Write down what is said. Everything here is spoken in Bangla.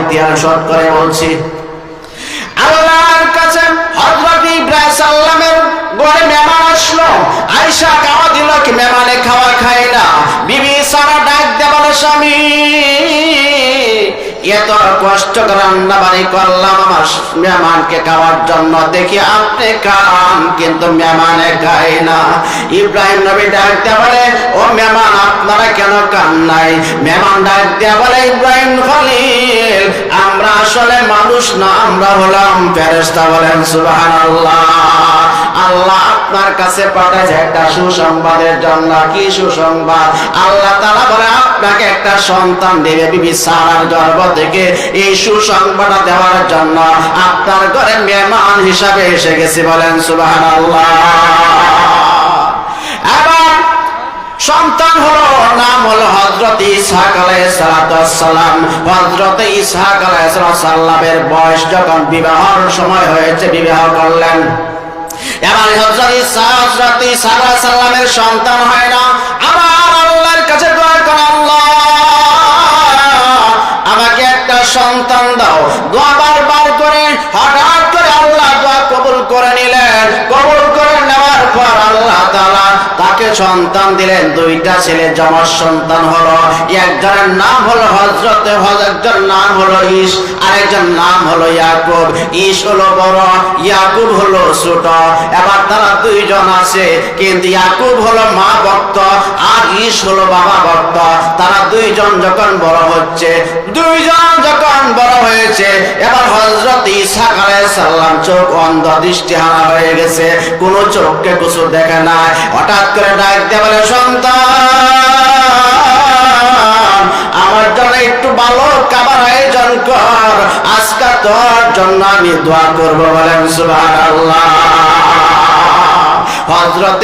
ইতিহাস শর্ট করে বলছি। আল্লাহর কাছে হযরত ইব্রাহিম সাল্লামের ঘরে মেহমান আসলো। আয়েশা খাওয়া দিল, কি মেহমানে খাওয়া খায় না। বিবি সারা ডাক দিয়ে বলে, স্বামী এত কষ্ট করে রান্না বাড়ি করলাম আমার মেহমানকে খাওয়ার জন্য, দেখি আপনি খান কিন্তু মেহমানে খায় না। ইব্রাহিম নবী ডাক দিয়ে বলে, ও মেহমান আপনারা কেন খান নাই? মেহমান ডাক দিয়ে বলে, ইব্রাহিম খলিল আমরা আসলে মানুষ না, আমরা হলাম ফেরেশতা। বলেন সুবহানাল্লাহ। আল্লাহ আপনার কাছে পাঠাইছে একটা সুসংবাদের জন্য। কি সুসংবাদ? আল্লাহ তাআলা বলে আপনাকে একটা সন্তান দেবে বিবি সারার গর্ভ থেকে। এই সুসংবাদটা দেওয়ার জন্য আপনার ঘরে মেহমান হিসাবে এসে গেছি। বলেন সুবহানাল্লাহ। এবার সন্তান হলো, নাম হলো হযরত ইসহাক আলাইহিস সালাম। হযরত ইসহাক আলাইহিস সালামের বয়স যখন বিবাহের সময় হয়েছে, বিবাহ করলেন। এবার হযরত ইসহাক আলাইহিস সালামের সন্তান হয় না। আবার আল্লাহর কাছে দোয়া করে, আল্লাহ আমাকে একটা সন্তান দাও। দোয়া বারবার করে হঠাৎ করে আল্লাহ দোয়া কবুল করে নিলেন। কবুল করে নেওয়ার পর আল্লাহ তাআলা তাকে সন্তান দিলেন। দুইটা ছেলে যমজ সন্তান হলো। একজনের নাম হলো একজনের নাম হলো ঈস, আরেকজন নাম হলো ইয়াকুব। ঈস হলো বড়, ইয়াকুব হলো ছোট। এবার তারা দুইজন আছে, কিন্তু ইয়াকুব হলো মা ভক্ত আর ঈস হলো বাবা ভক্ত। তারা দুইজন যখন বড় হচ্ছে, এবার হযরত ইসহাক আলাইহিস সালাম চোখ অন্ধ, দৃষ্টিহারা হয়ে গেছে, কোন চোখকে কিছু দেখে না। হঠাৎ করে ডাক দিয়ে বলে, সন্তান আমার জন্য একটু ভালো খাবার আয়োজন কর, আজকে তোর জন্য আমি দোয়া করবো। বলেন সুবহানাল্লাহ। হযরত